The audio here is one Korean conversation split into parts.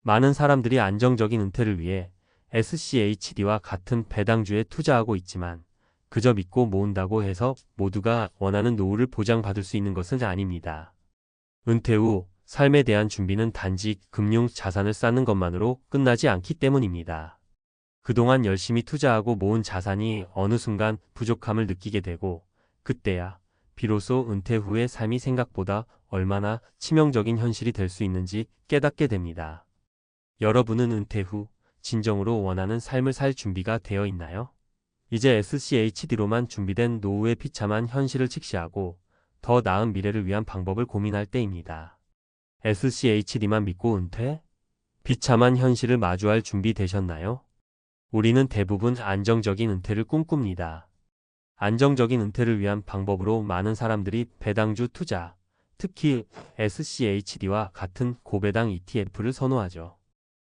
많은 사람들이 안정적인 은퇴를 위해 SCHD와 같은 배당주에 투자하고 있지만 그저 믿고 모은다고 해서 모두가 원하는 노후를 보장받을 수 있는 것은 아닙니다. 은퇴 후 삶에 대한 준비는 단지 금융 자산을 쌓는 것만으로 끝나지 않기 때문입니다. 그동안 열심히 투자하고 모은 자산이 어느 순간 부족함을 느끼게 되고 그때야 비로소 은퇴 후의 삶이 생각보다 얼마나 치명적인 현실이 될 수 있는지 깨닫게 됩니다. 여러분은 은퇴 후 진정으로 원하는 삶을 살 준비가 되어 있나요? 이제 SCHD로만 준비된 노후의 비참한 현실을 직시하고 더 나은 미래를 위한 방법을 고민할 때입니다. SCHD만 믿고 은퇴? 비참한 현실을 마주할 준비 되셨나요? 우리는 대부분 안정적인 은퇴를 꿈꿉니다. 안정적인 은퇴를 위한 방법으로 많은 사람들이 배당주 투자, 특히 SCHD와 같은 고배당 ETF를 선호하죠.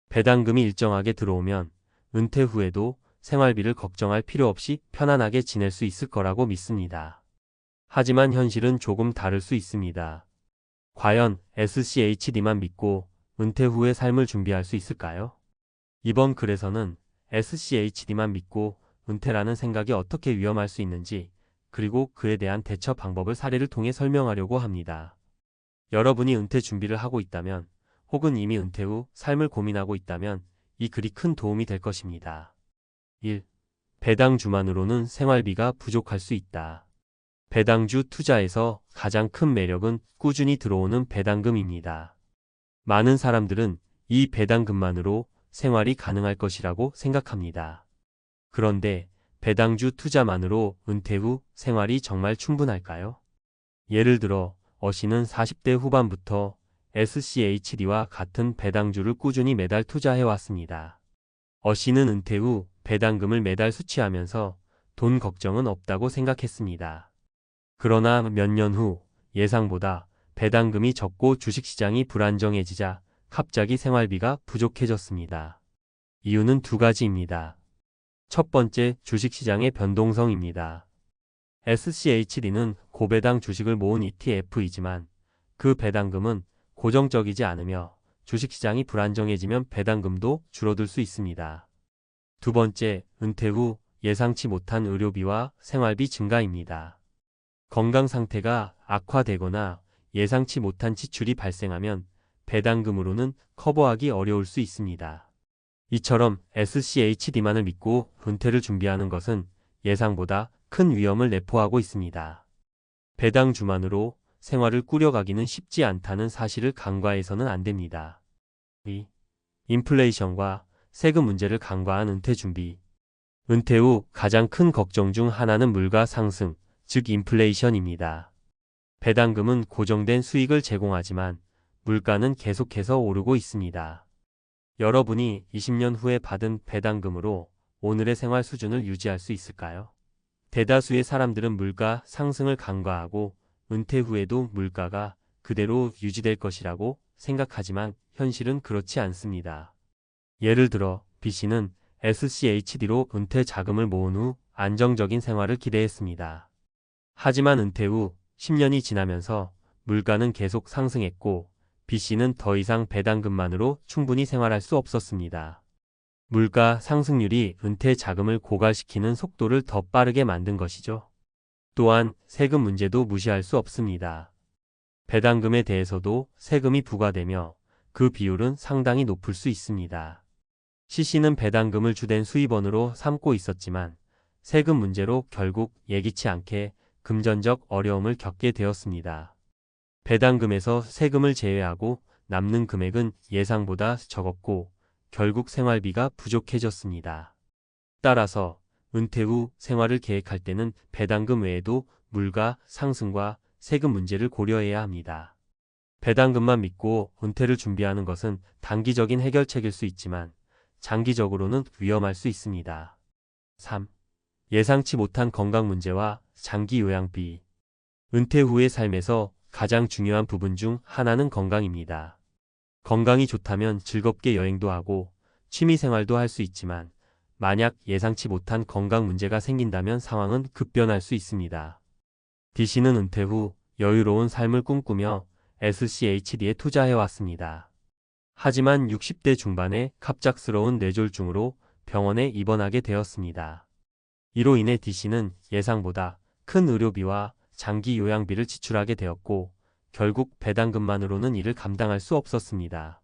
배당금이 일정하게 들어오면 은퇴 후에도 생활비를 걱정할 필요 없이 편안하게 지낼 수 있을 거라고 믿습니다. 하지만 현실은 조금 다를 수 있습니다. 과연 SCHD만 믿고 은퇴 후의 삶을 준비할 수 있을까요? 이번 글에서는 SCHD만 믿고 은퇴라는 생각이 어떻게 위험할 수 있는지, 그리고 그에 대한 대처 방법을 사례를 통해 설명하려고 합니다. 여러분이 은퇴 준비를 하고 있다면, 혹은 이미 은퇴 후 삶을 고민하고 있다면 이 글이 큰 도움이 될 것입니다. 1. 배당주만으로는 생활비가 부족할 수 있다. 배당주 투자에서 가장 큰 매력은 꾸준히 들어오는 배당금입니다. 많은 사람들은 이 배당금만으로 생활이 가능할 것이라고 생각합니다. 그런데 배당주 투자만으로 은퇴 후 생활이 정말 충분할까요? 예를 들어 어씨는 40대 후반부터 SCHD와 같은 배당주를 꾸준히 매달 투자해왔습니다. 어씨는 은퇴 후 배당금을 매달 수취하면서 돈 걱정은 없다고 생각했습니다. 그러나 몇 년 후 예상보다 배당금이 적고 주식시장이 불안정해지자 갑자기 생활비가 부족해졌습니다. 이유는 두 가지입니다. 첫 번째, 주식시장의 변동성입니다. SCHD는 고배당 주식을 모은 ETF이지만 그 배당금은 고정적이지 않으며 주식시장이 불안정해지면 배당금도 줄어들 수 있습니다. 두 번째, 은퇴 후 예상치 못한 의료비와 생활비 증가입니다. 건강 상태가 악화되거나 예상치 못한 지출이 발생하면 배당금으로는 커버하기 어려울 수 있습니다. 이처럼 SCHD만을 믿고 은퇴를 준비하는 것은 예상보다 큰 위험을 내포하고 있습니다. 배당주만으로 생활을 꾸려가기는 쉽지 않다는 사실을 간과해서는 안 됩니다. 2. 인플레이션과 세금 문제를 간과한 은퇴 준비. 은퇴 후 가장 큰 걱정 중 하나는 물가 상승, 즉 인플레이션입니다. 배당금은 고정된 수익을 제공하지만 물가는 계속해서 오르고 있습니다. 여러분이 20년 후에 받은 배당금으로 오늘의 생활 수준을 유지할 수 있을까요? 대다수의 사람들은 물가 상승을 간과하고 은퇴 후에도 물가가 그대로 유지될 것이라고 생각하지만 현실은 그렇지 않습니다. 예를 들어 B씨는 SCHD로 은퇴 자금을 모은 후 안정적인 생활을 기대했습니다. 하지만 은퇴 후 10년이 지나면서 물가는 계속 상승했고 B씨는 더 이상 배당금만으로 충분히 생활할 수 없었습니다. 물가 상승률이 은퇴 자금을 고갈시키는 속도를 더 빠르게 만든 것이죠. 또한 세금 문제도 무시할 수 없습니다. 배당금에 대해서도 세금이 부과되며 그 비율은 상당히 높을 수 있습니다. C씨는 배당금을 주된 수입원으로 삼고 있었지만 세금 문제로 결국 예기치 않게 금전적 어려움을 겪게 되었습니다. 배당금에서 세금을 제외하고 남는 금액은 예상보다 적었고 결국 생활비가 부족해졌습니다. 따라서 은퇴 후 생활을 계획할 때는 배당금 외에도 물가 상승과 세금 문제를 고려해야 합니다. 배당금만 믿고 은퇴를 준비하는 것은 단기적인 해결책일 수 있지만 장기적으로는 위험할 수 있습니다. 3. 예상치 못한 건강 문제와 장기 요양비. 은퇴 후의 삶에서 가장 중요한 부분 중 하나는 건강입니다. 건강이 좋다면 즐겁게 여행도 하고 취미생활도 할 수 있지만 만약 예상치 못한 건강 문제가 생긴다면 상황은 급변할 수 있습니다. D씨는 은퇴 후 여유로운 삶을 꿈꾸며 SCHD에 투자해왔습니다. 하지만 60대 중반에 갑작스러운 뇌졸중으로 병원에 입원하게 되었습니다. 이로 인해 D씨는 예상보다 큰 의료비와 장기 요양비를 지출하게 되었고 결국 배당금만으로는 이를 감당할 수 없었습니다.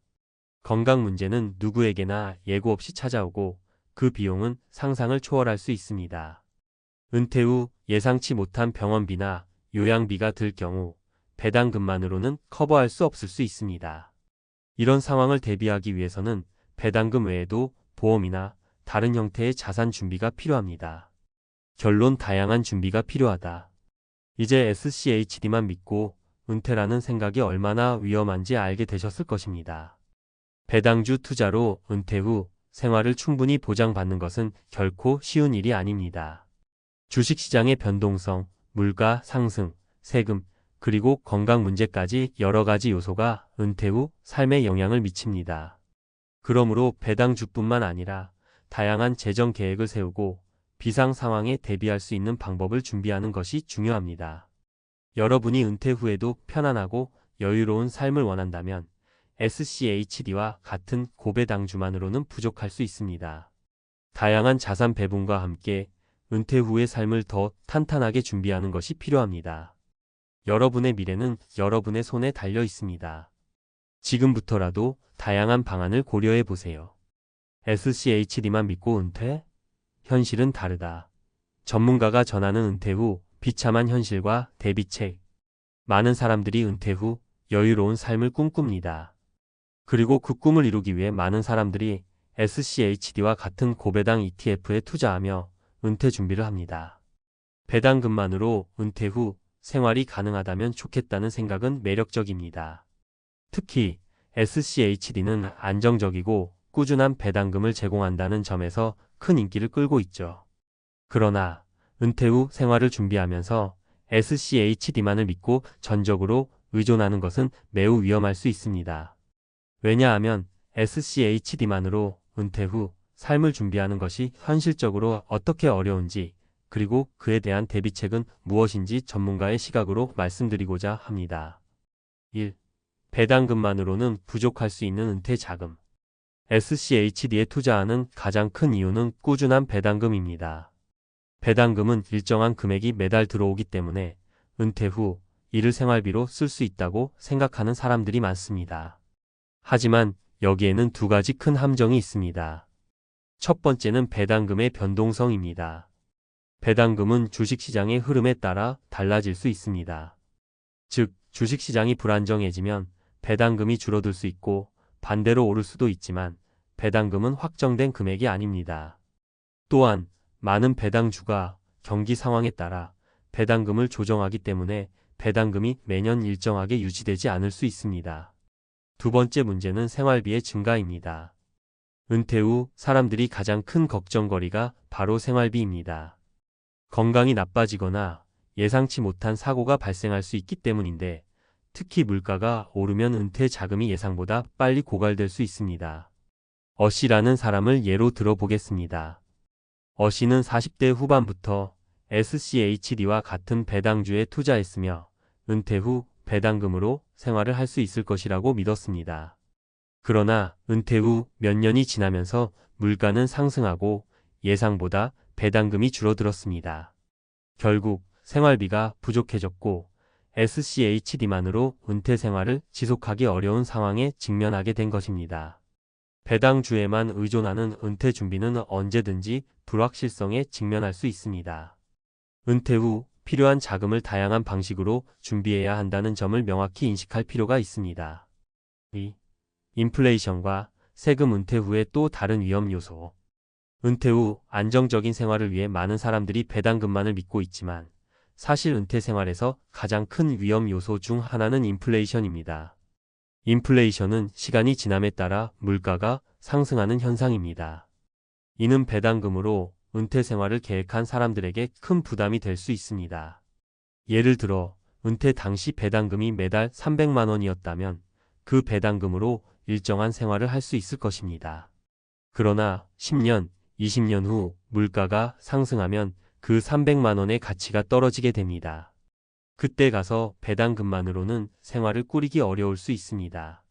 건강 문제는 누구에게나 예고 없이 찾아오고 그 비용은 상상을 초월할 수 있습니다. 은퇴 후 예상치 못한 병원비나 요양비가 들 경우 배당금만으로는 커버할 수 없을 수 있습니다. 이런 상황을 대비하기 위해서는 배당금 외에도 보험이나 다른 형태의 자산 준비가 필요합니다. 결론 다양한 준비가 필요하다. 이제 SCHD만 믿고 은퇴라는 생각이 얼마나 위험한지 알게 되셨을 것입니다. 배당주 투자로 은퇴 후 생활을 충분히 보장받는 것은 결코 쉬운 일이 아닙니다. 주식시장의 변동성, 물가 상승, 세금, 그리고 건강 문제까지 여러 가지 요소가 은퇴 후 삶에 영향을 미칩니다. 그러므로 배당주뿐만 아니라 다양한 재정 계획을 세우고 비상 상황에 대비할 수 있는 방법을 준비하는 것이 중요합니다. 여러분이 은퇴 후에도 편안하고 여유로운 삶을 원한다면 SCHD와 같은 고배당주만으로는 부족할 수 있습니다. 다양한 자산 배분과 함께 은퇴 후의 삶을 더 탄탄하게 준비하는 것이 필요합니다. 여러분의 미래는 여러분의 손에 달려 있습니다. 지금부터라도 다양한 방안을 고려해 보세요. SCHD만 믿고 은퇴? 현실은 다르다. 전문가가 전하는 은퇴 후 비참한 현실과 대비책. 많은 사람들이 은퇴 후 여유로운 삶을 꿈꿉니다. 그리고 그 꿈을 이루기 위해 많은 사람들이 SCHD와 같은 고배당 ETF에 투자하며 은퇴 준비를 합니다. 배당금만으로 은퇴 후 생활이 가능하다면 좋겠다는 생각은 매력적입니다. 특히 SCHD는 안정적이고 꾸준한 배당금을 제공한다는 점에서 큰 인기를 끌고 있죠. 그러나 은퇴 후 생활을 준비하면서 SCHD만을 믿고 전적으로 의존하는 것은 매우 위험할 수 있습니다. 왜냐하면 SCHD만으로 은퇴 후 삶을 준비하는 것이 현실적으로 어떻게 어려운지 그리고 그에 대한 대비책은 무엇인지 전문가의 시각으로 말씀드리고자 합니다. 1. 배당금만으로는 부족할 수 있는 은퇴 자금. SCHD에 투자하는 가장 큰 이유는 꾸준한 배당금입니다. 배당금은 일정한 금액이 매달 들어오기 때문에 은퇴 후 이를 생활비로 쓸 수 있다고 생각하는 사람들이 많습니다. 하지만 여기에는 두 가지 큰 함정이 있습니다. 첫 번째는 배당금의 변동성입니다. 배당금은 주식시장의 흐름에 따라 달라질 수 있습니다. 즉, 주식시장이 불안정해지면 배당금이 줄어들 수 있고 반대로 오를 수도 있지만 배당금은 확정된 금액이 아닙니다. 또한 많은 배당주가 경기 상황에 따라 배당금을 조정하기 때문에 배당금이 매년 일정하게 유지되지 않을 수 있습니다. 두 번째 문제는 생활비의 증가입니다. 은퇴 후 사람들이 가장 큰 걱정거리가 바로 생활비입니다. 건강이 나빠지거나 예상치 못한 사고가 발생할 수 있기 때문인데 특히 물가가 오르면 은퇴 자금이 예상보다 빨리 고갈될 수 있습니다. 어씨라는 사람을 예로 들어보겠습니다. 어씨는 40대 후반부터 SCHD와 같은 배당주에 투자했으며 은퇴 후 배당금으로 생활을 할 수 있을 것이라고 믿었습니다. 그러나 은퇴 후 몇 년이 지나면서 물가는 상승하고 예상보다 배당금이 줄어들었습니다. 결국 생활비가 부족해졌고 SCHD만으로 은퇴 생활을 지속하기 어려운 상황에 직면하게 된 것입니다. 배당주에만 의존하는 은퇴 준비는 언제든지 불확실성에 직면할 수 있습니다. 은퇴 후 필요한 자금을 다양한 방식으로 준비해야 한다는 점을 명확히 인식할 필요가 있습니다. 2. 인플레이션과 세금. 은퇴 후의 또 다른 위험 요소. 은퇴 후 안정적인 생활을 위해 많은 사람들이 배당금만을 믿고 있지만 사실 은퇴 생활에서 가장 큰 위험 요소 중 하나는 인플레이션입니다. 인플레이션은 시간이 지남에 따라 물가가 상승하는 현상입니다. 이는 배당금으로 은퇴 생활을 계획한 사람들에게 큰 부담이 될 수 있습니다. 예를 들어 은퇴 당시 배당금이 매달 300만 원이었다면 그 배당금으로 일정한 생활을 할 수 있을 것입니다. 그러나 10년, 20년 후 물가가 상승하면 그 300만 원의 가치가 떨어지게 됩니다. 그때 가서 배당금만으로는 생활을 꾸리기 어려울 수 있습니다.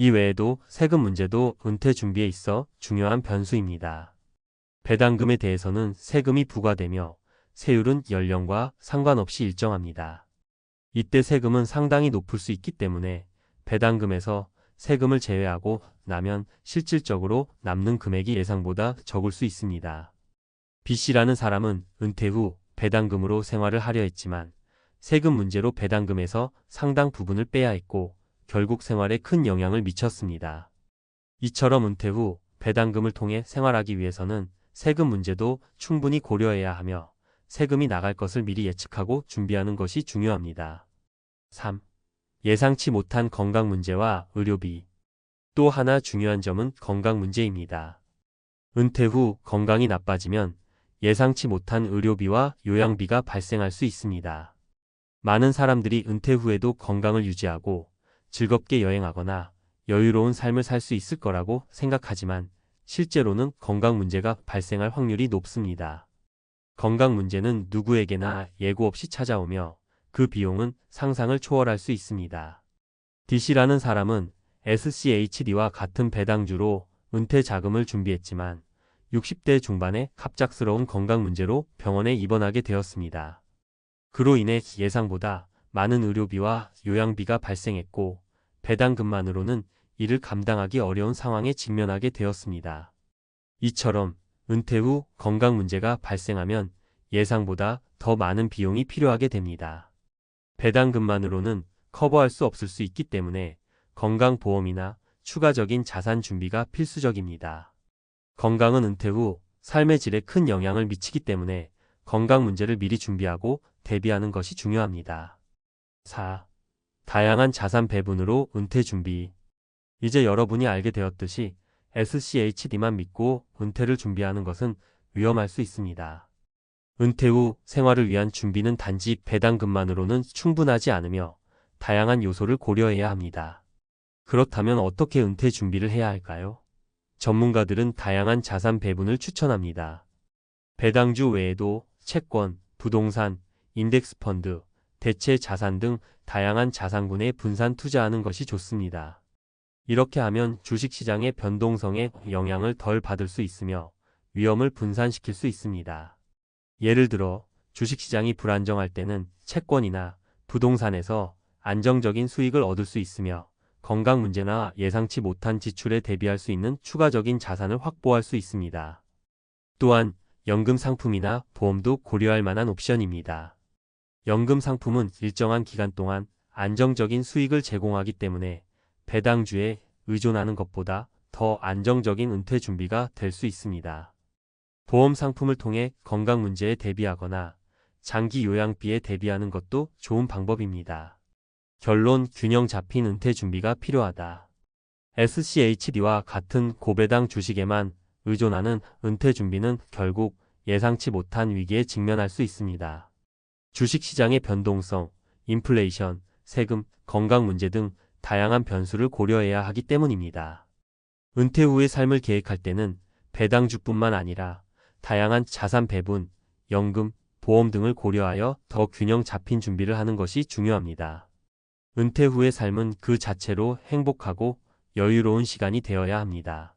이 외에도 세금 문제도 은퇴 준비에 있어 중요한 변수입니다. 배당금에 대해서는 세금이 부과되며 세율은 연령과 상관없이 일정합니다. 이때 세금은 상당히 높을 수 있기 때문에 배당금에서 세금을 제외하고 나면 실질적으로 남는 금액이 예상보다 적을 수 있습니다. B씨라는 사람은 은퇴 후 배당금으로 생활을 하려 했지만 세금 문제로 배당금에서 상당 부분을 빼야 했고 결국 생활에 큰 영향을 미쳤습니다. 이처럼 은퇴 후 배당금을 통해 생활하기 위해서는 세금 문제도 충분히 고려해야 하며 세금이 나갈 것을 미리 예측하고 준비하는 것이 중요합니다. 3. 예상치 못한 건강 문제와 의료비. 또 하나 중요한 점은 건강 문제입니다. 은퇴 후 건강이 나빠지면 예상치 못한 의료비와 요양비가 발생할 수 있습니다. 많은 사람들이 은퇴 후에도 건강을 유지하고 즐겁게 여행하거나 여유로운 삶을 살 수 있을 거라고 생각하지만 실제로는 건강 문제가 발생할 확률이 높습니다. 건강 문제는 누구에게나 예고 없이 찾아오며 그 비용은 상상을 초월할 수 있습니다. D씨라는 사람은 SCHD와 같은 배당주로 은퇴 자금을 준비했지만 60대 중반에 갑작스러운 건강 문제로 병원에 입원하게 되었습니다. 그로 인해 예상보다 많은 의료비와 요양비가 발생했고 배당금만으로는 이를 감당하기 어려운 상황에 직면하게 되었습니다. 이처럼 은퇴 후 건강 문제가 발생하면 예상보다 더 많은 비용이 필요하게 됩니다. 배당금만으로는 커버할 수 없을 수 있기 때문에 건강보험이나 추가적인 자산 준비가 필수적입니다. 건강은 은퇴 후 삶의 질에 큰 영향을 미치기 때문에 건강 문제를 미리 준비하고 대비하는 것이 중요합니다. 4. 다양한 자산 배분으로 은퇴 준비. 이제 여러분이 알게 되었듯이 SCHD만 믿고 은퇴를 준비하는 것은 위험할 수 있습니다. 은퇴 후 생활을 위한 준비는 단지 배당금만으로는 충분하지 않으며 다양한 요소를 고려해야 합니다. 그렇다면 어떻게 은퇴 준비를 해야 할까요? 전문가들은 다양한 자산 배분을 추천합니다. 배당주 외에도 채권, 부동산, 인덱스 펀드, 대체 자산 등 다양한 자산군에 분산 투자하는 것이 좋습니다. 이렇게 하면 주식시장의 변동성에 영향을 덜 받을 수 있으며 위험을 분산시킬 수 있습니다. 예를 들어 주식시장이 불안정할 때는 채권이나 부동산에서 안정적인 수익을 얻을 수 있으며 건강 문제나 예상치 못한 지출에 대비할 수 있는 추가적인 자산을 확보할 수 있습니다. 또한 연금 상품이나 보험도 고려할 만한 옵션입니다. 연금 상품은 일정한 기간 동안 안정적인 수익을 제공하기 때문에 배당주에 의존하는 것보다 더 안정적인 은퇴 준비가 될 수 있습니다. 보험 상품을 통해 건강 문제에 대비하거나 장기 요양비에 대비하는 것도 좋은 방법입니다. 결론, 균형 잡힌 은퇴 준비가 필요하다. SCHD와 같은 고배당 주식에만 의존하는 은퇴 준비는 결국 예상치 못한 위기에 직면할 수 있습니다. 주식시장의 변동성, 인플레이션, 세금, 건강 문제 등 다양한 변수를 고려해야 하기 때문입니다. 은퇴 후의 삶을 계획할 때는 배당주뿐만 아니라 다양한 자산 배분, 연금, 보험 등을 고려하여 더 균형 잡힌 준비를 하는 것이 중요합니다. 은퇴 후의 삶은 그 자체로 행복하고 여유로운 시간이 되어야 합니다.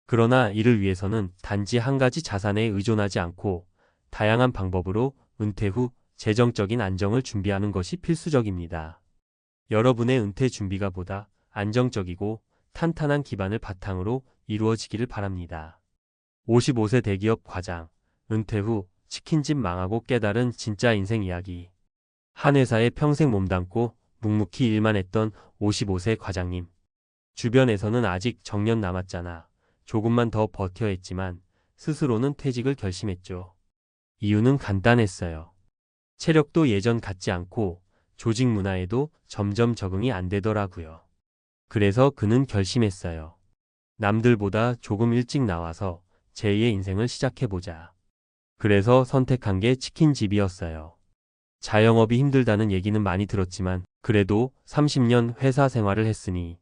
그러나 이를 위해서는 단지 한 가지 자산에 의존하지 않고 다양한 방법으로 은퇴 후 재정적인 안정을 준비하는 것이 필수적입니다. 여러분의 은퇴 준비가 보다 안정적이고 탄탄한 기반을 바탕으로 이루어지기를 바랍니다. 55세 대기업 과장, 은퇴 후 치킨집 망하고 깨달은 진짜 인생 이야기. 한 회사에 평생 몸담고 묵묵히 일만 했던 55세 과장님. 주변에서는 아직 정년 남았잖아. 조금만 더 버텨 했지만 스스로는 퇴직을 결심했죠. 이유는 간단했어요. 체력도 예전 같지 않고 조직 문화에도 점점 적응이 안 되더라고요. 그래서 그는 결심했어요. 남들보다 조금 일찍 나와서 제2의 인생을 시작해보자. 그래서 선택한 게 치킨집이었어요. 자영업이 힘들다는 얘기는 많이 들었지만 그래도 30년 회사 생활을 했으니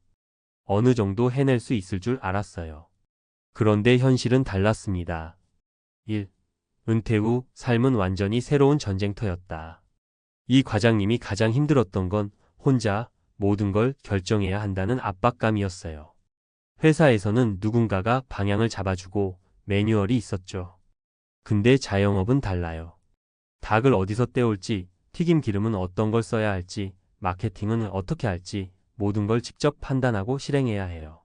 어느 정도 해낼 수 있을 줄 알았어요. 그런데 현실은 달랐습니다. 1. 은퇴 후 삶은 완전히 새로운 전쟁터였다. 이 과장님이 가장 힘들었던 건 혼자 모든 걸 결정해야 한다는 압박감이었어요. 회사에서는 누군가가 방향을 잡아주고 매뉴얼이 있었죠. 근데 자영업은 달라요. 닭을 어디서 떼올지, 튀김 기름은 어떤 걸 써야 할지, 마케팅은 어떻게 할지 모든 걸 직접 판단하고 실행해야 해요.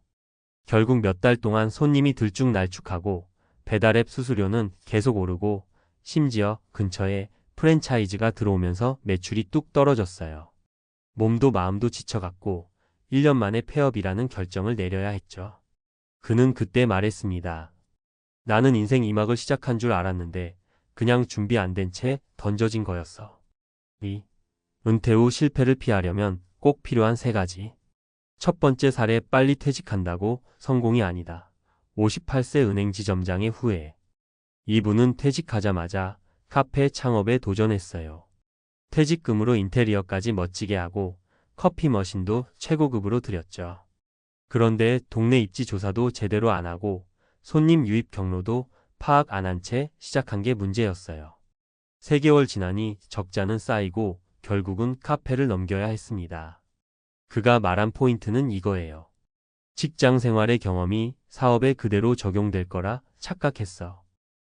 결국 몇 달 동안 손님이 들쭉날쭉하고 배달앱 수수료는 계속 오르고 심지어 근처에 프랜차이즈가 들어오면서 매출이 뚝 떨어졌어요. 몸도 마음도 지쳐갔고 1년 만에 폐업이라는 결정을 내려야 했죠. 그는 그때 말했습니다. 나는 인생 2막을 시작한 줄 알았는데 그냥 준비 안 된 채 던져진 거였어. 은퇴 후 실패를 피하려면 꼭 필요한 3가지. 첫 번째 사례 빨리 퇴직한다고 성공이 아니다. 58세 은행 지점장의 후회. 이분은 퇴직하자마자 카페 창업에 도전했어요. 퇴직금으로 인테리어까지 멋지게 하고 커피 머신도 최고급으로 들였죠. 그런데 동네 입지 조사도 제대로 안 하고 손님 유입 경로도 파악 안 한 채 시작한 게 문제였어요. 3개월 지나니 적자는 쌓이고 결국은 카페를 넘겨야 했습니다. 그가 말한 포인트는 이거예요. 직장 생활의 경험이 사업에 그대로 적용될 거라 착각했어.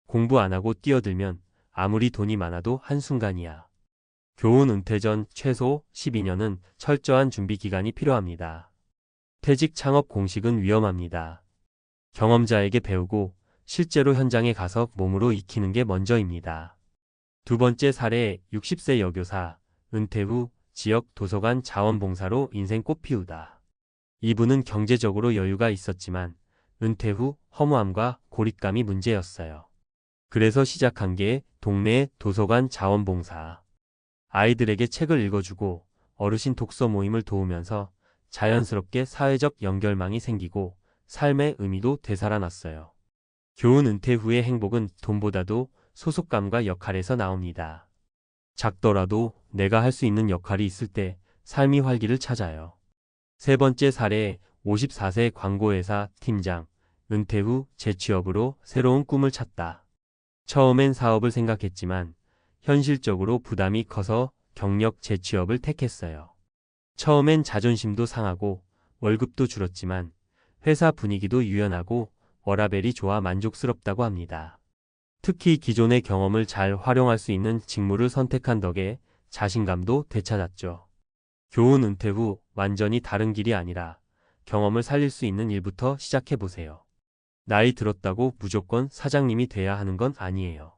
공부 안 하고 뛰어들면 아무리 돈이 많아도 한순간이야. 교훈 은퇴 전 최소 12년은 철저한 준비 기간이 필요합니다. 퇴직 창업 공식은 위험합니다. 경험자에게 배우고 실제로 현장에 가서 몸으로 익히는 게 먼저입니다. 두 번째 사례 60세 여교사, 은퇴 후 지역 도서관 자원봉사로 인생 꽃피우다. 이분은 경제적으로 여유가 있었지만 은퇴 후 허무함과 고립감이 문제였어요. 그래서 시작한 게 동네 도서관 자원봉사. 아이들에게 책을 읽어주고 어르신 독서 모임을 도우면서 자연스럽게 사회적 연결망이 생기고 삶의 의미도 되살아났어요. 교훈 은퇴 후의 행복은 돈보다도 소속감과 역할에서 나옵니다. 작더라도 내가 할 수 있는 역할이 있을 때 삶이 활기를 찾아요. 세 번째 사례 54세 광고회사 팀장, 은퇴 후 재취업으로 새로운 꿈을 찾다. 처음엔 사업을 생각했지만 현실적으로 부담이 커서 경력 재취업을 택했어요. 처음엔 자존심도 상하고 월급도 줄었지만 회사 분위기도 유연하고 워라밸이 좋아 만족스럽다고 합니다. 특히 기존의 경험을 잘 활용할 수 있는 직무를 선택한 덕에 자신감도 되찾았죠. 교훈 은퇴 후 완전히 다른 길이 아니라 경험을 살릴 수 있는 일부터 시작해보세요. 나이 들었다고 무조건 사장님이 돼야 하는 건 아니에요.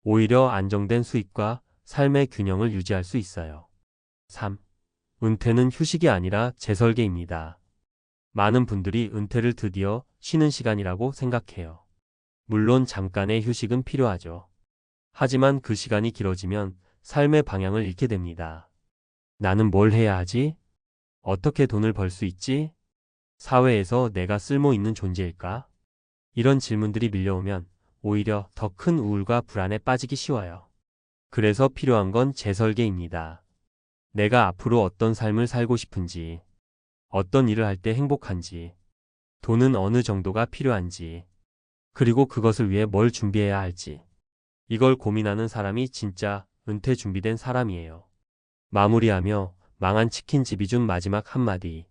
오히려 안정된 수입과 삶의 균형을 유지할 수 있어요. 3. 은퇴는 휴식이 아니라 재설계입니다. 많은 분들이 은퇴를 드디어 쉬는 시간이라고 생각해요. 물론 잠깐의 휴식은 필요하죠. 하지만 그 시간이 길어지면 삶의 방향을 잃게 됩니다. 나는 뭘 해야 하지? 어떻게 돈을 벌 수 있지? 사회에서 내가 쓸모 있는 존재일까? 이런 질문들이 밀려오면 오히려 더 큰 우울과 불안에 빠지기 쉬워요. 그래서 필요한 건 재설계입니다. 내가 앞으로 어떤 삶을 살고 싶은지, 어떤 일을 할 때 행복한지, 돈은 어느 정도가 필요한지, 그리고 그것을 위해 뭘 준비해야 할지. 이걸 고민하는 사람이 진짜 은퇴 준비된 사람이에요. 마무리하며 망한 치킨집이 준 마지막 한마디.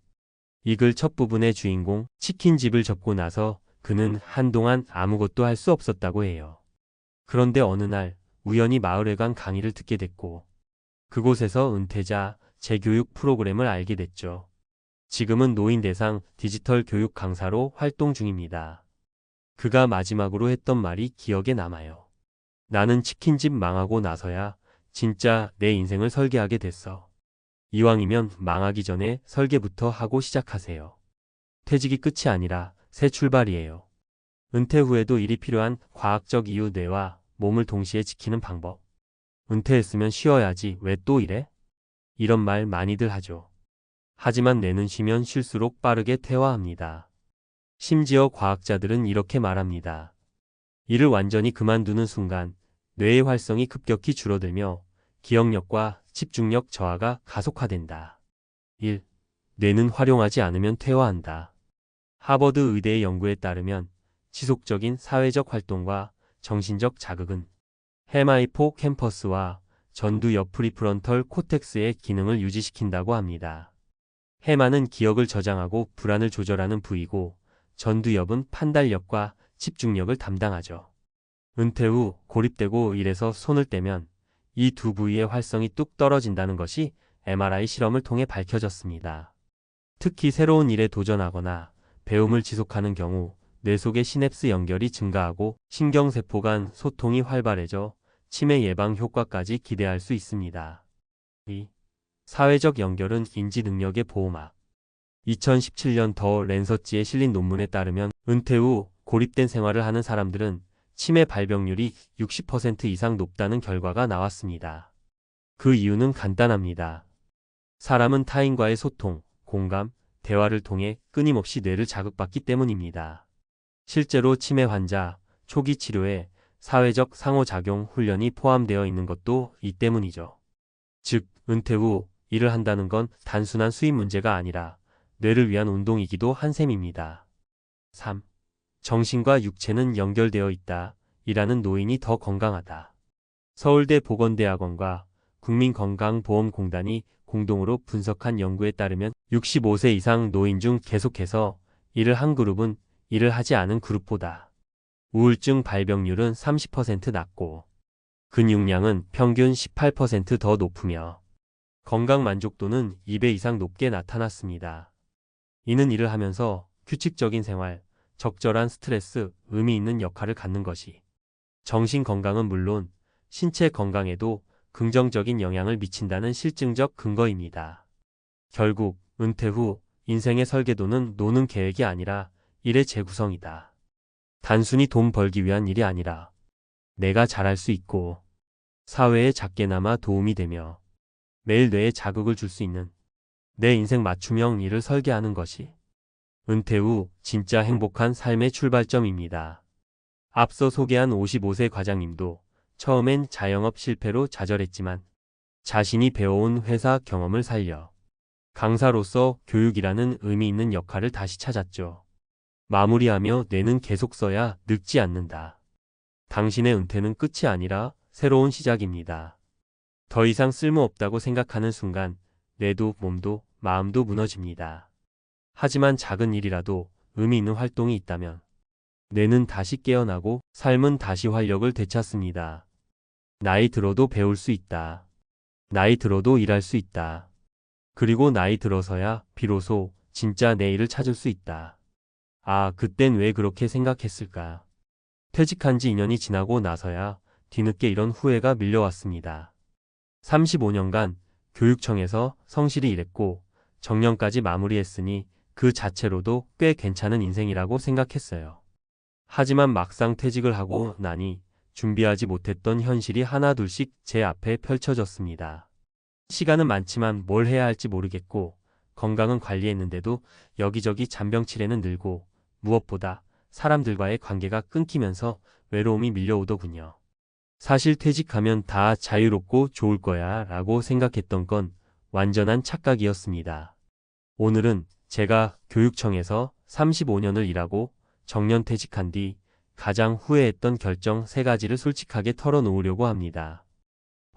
이 글 첫 부분의 주인공 치킨집을 접고 나서 그는 한동안 아무것도 할 수 없었다고 해요. 그런데 어느 날 우연히 마을회관 강의를 듣게 됐고 그곳에서 은퇴자 재교육 프로그램을 알게 됐죠. 지금은 노인 대상 디지털 교육 강사로 활동 중입니다. 그가 마지막으로 했던 말이 기억에 남아요. 나는 치킨집 망하고 나서야 진짜 내 인생을 설계하게 됐어. 이왕이면 망하기 전에 설계부터 하고 시작하세요. 퇴직이 끝이 아니라 새 출발이에요. 은퇴 후에도 일이 필요한 과학적 이유 뇌와 몸을 동시에 지키는 방법. 은퇴했으면 쉬어야지 왜 또 이래? 이런 말 많이들 하죠. 하지만 뇌는 쉬면 쉴수록 빠르게 퇴화합니다. 심지어 과학자들은 이렇게 말합니다. 일을 완전히 그만두는 순간 뇌의 활성이 급격히 줄어들며 기억력과 집중력 저하가 가속화된다. 1. 뇌는 활용하지 않으면 퇴화한다. 하버드 의대의 연구에 따르면 지속적인 사회적 활동과 정신적 자극은 헤마이포캠퍼스와 전두 옆 프리프론털 코텍스의 기능을 유지시킨다고 합니다. 해마는 기억을 저장하고 불안을 조절하는 부위고 전두엽은 판단력과 집중력을 담당하죠. 은퇴 후 고립되고 일에서 손을 떼면 이 두 부위의 활성이 뚝 떨어진다는 것이 MRI 실험을 통해 밝혀졌습니다. 특히 새로운 일에 도전하거나 배움을 지속하는 경우 뇌 속의 시냅스 연결이 증가하고 신경세포 간 소통이 활발해져 치매 예방 효과까지 기대할 수 있습니다. 2. 사회적 연결은 인지 능력의 보호막. 2017년 더 랜서지에 실린 논문에 따르면 은퇴 후 고립된 생활을 하는 사람들은 치매 발병률이 60% 이상 높다는 결과가 나왔습니다. 그 이유는 간단합니다. 사람은 타인과의 소통, 공감, 대화를 통해 끊임없이 뇌를 자극받기 때문입니다. 실제로 치매 환자 초기 치료에 사회적 상호작용 훈련이 포함되어 있는 것도 이 때문이죠. 즉, 은퇴 후 일을 한다는 건 단순한 수입 문제가 아니라 뇌를 위한 운동이기도 한 셈입니다. 3. 정신과 육체는 연결되어 있다. 일하는 노인이 더 건강하다. 서울대 보건대학원과 국민건강보험공단이 공동으로 분석한 연구에 따르면 65세 이상 노인 중 계속해서 일을 한 그룹은 일을 하지 않은 그룹보다 우울증 발병률은 30% 낮고 근육량은 평균 18% 더 높으며 건강 만족도는 2배 이상 높게 나타났습니다. 이는 일을 하면서 규칙적인 생활, 적절한 스트레스, 의미 있는 역할을 갖는 것이 정신 건강은 물론 신체 건강에도 긍정적인 영향을 미친다는 실증적 근거입니다. 결국 은퇴 후 인생의 설계도는 노는 계획이 아니라 일의 재구성이다. 단순히 돈 벌기 위한 일이 아니라 내가 잘할 수 있고 사회에 작게나마 도움이 되며 매일 뇌에 자극을 줄 수 있는 내 인생 맞춤형 일을 설계하는 것이 은퇴 후 진짜 행복한 삶의 출발점입니다. 앞서 소개한 55세 과장님도 처음엔 자영업 실패로 좌절했지만 자신이 배워온 회사 경험을 살려 강사로서 교육이라는 의미 있는 역할을 다시 찾았죠. 마무리하며 뇌는 계속 써야 늙지 않는다. 당신의 은퇴는 끝이 아니라 새로운 시작입니다. 더 이상 쓸모없다고 생각하는 순간 뇌도 몸도 마음도 무너집니다. 하지만 작은 일이라도 의미 있는 활동이 있다면 뇌는 다시 깨어나고 삶은 다시 활력을 되찾습니다. 나이 들어도 배울 수 있다. 나이 들어도 일할 수 있다. 그리고 나이 들어서야 비로소 진짜 내 일을 찾을 수 있다. 아, 그땐 왜 그렇게 생각했을까? 퇴직한 지 2년이 지나고 나서야 뒤늦게 이런 후회가 밀려왔습니다. 35년간 교육청에서 성실히 일했고 정년까지 마무리했으니 그 자체로도 꽤 괜찮은 인생이라고 생각했어요. 하지만 막상 퇴직을 하고 나니 준비하지 못했던 현실이 하나둘씩 제 앞에 펼쳐졌습니다. 시간은 많지만 뭘 해야 할지 모르겠고 건강은 관리했는데도 여기저기 잔병치레는 늘고 무엇보다 사람들과의 관계가 끊기면서 외로움이 밀려오더군요. 사실 퇴직하면 다 자유롭고 좋을 거야 라고 생각했던 건 완전한 착각이었습니다. 오늘은 제가 교육청에서 35년을 일하고 정년퇴직한 뒤 가장 후회했던 결정 3가지를 솔직하게 털어놓으려고 합니다.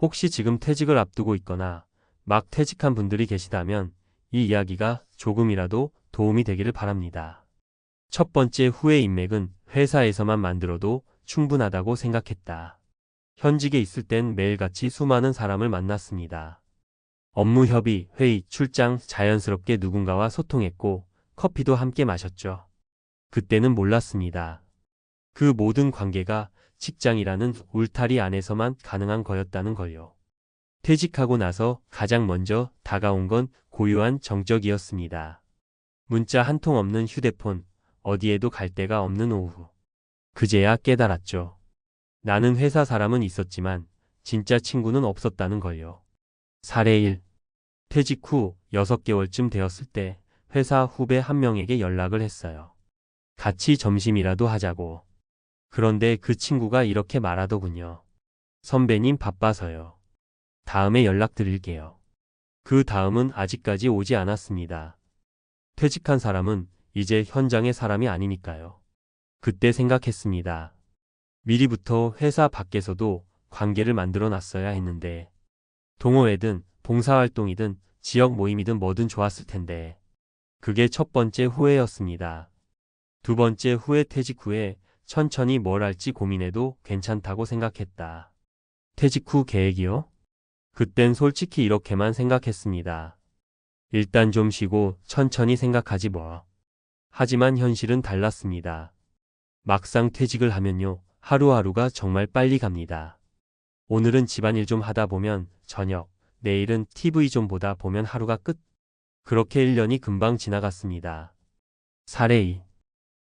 혹시 지금 퇴직을 앞두고 있거나 막 퇴직한 분들이 계시다면 이 이야기가 조금이라도 도움이 되기를 바랍니다. 첫 번째 후회 인맥은 회사에서만 만들어도 충분하다고 생각했다. 현직에 있을 땐 매일같이 수많은 사람을 만났습니다. 업무 협의, 회의, 출장 자연스럽게 누군가와 소통했고 커피도 함께 마셨죠. 그때는 몰랐습니다. 그 모든 관계가 직장이라는 울타리 안에서만 가능한 거였다는 걸요. 퇴직하고 나서 가장 먼저 다가온 건 고요한 정적이었습니다. 문자 한 통 없는 휴대폰, 어디에도 갈 데가 없는 오후. 그제야 깨달았죠. 나는 회사 사람은 있었지만 진짜 친구는 없었다는 걸요. 사례 1. 퇴직 후 6개월쯤 되었을 때 회사 후배 한 명에게 연락을 했어요. 같이 점심이라도 하자고. 그런데 그 친구가 이렇게 말하더군요. 선배님 바빠서요. 다음에 연락드릴게요. 그 다음은 아직까지 오지 않았습니다. 퇴직한 사람은 이제 현장의 사람이 아니니까요. 그때 생각했습니다. 미리부터 회사 밖에서도 관계를 만들어 놨어야 했는데 동호회든 봉사활동이든 지역 모임이든 뭐든 좋았을 텐데. 그게 첫 번째 후회였습니다. 두 번째 후회 퇴직 후에 천천히 뭘 할지 고민해도 괜찮다고 생각했다. 퇴직 후 계획이요? 그땐 솔직히 이렇게만 생각했습니다. 일단 좀 쉬고 천천히 생각하지 뭐. 하지만 현실은 달랐습니다. 막상 퇴직을 하면요. 하루하루가 정말 빨리 갑니다. 오늘은 집안일 좀 하다 보면 저녁, 내일은 TV 좀 보다 보면 하루가 끝. 그렇게 1년이 금방 지나갔습니다. 사례 2.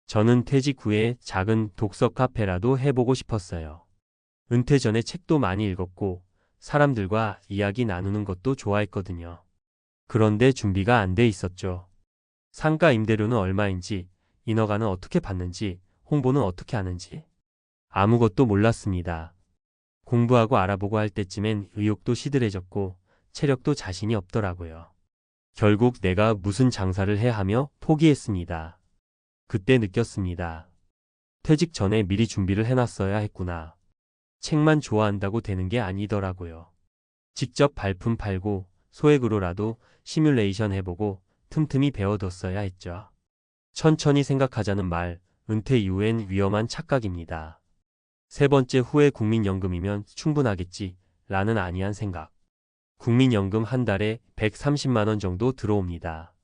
저는 퇴직 후에 작은 독서 카페라도 해보고 싶었어요. 은퇴 전에 책도 많이 읽었고 사람들과 이야기 나누는 것도 좋아했거든요. 그런데 준비가 안 돼 있었죠. 상가 임대료는 얼마인지, 인허가는 어떻게 받는지, 홍보는 어떻게 하는지 아무것도 몰랐습니다. 공부하고 알아보고 할 때쯤엔 의욕도 시들해졌고 체력도 자신이 없더라고요. 결국 내가 무슨 장사를 해야 하며 포기했습니다. 그때 느꼈습니다. 퇴직 전에 미리 준비를 해놨어야 했구나. 책만 좋아한다고 되는 게 아니더라고요. 직접 발품 팔고 소액으로라도 시뮬레이션 해보고 틈틈이 배워뒀어야 했죠. 천천히 생각하자는 말, 은퇴 이후엔 위험한 착각입니다. 세 번째 후회 국민연금이면 충분하겠지 라는 안이한 생각. 국민연금 한 달에 130만 원 정도 들어옵니다.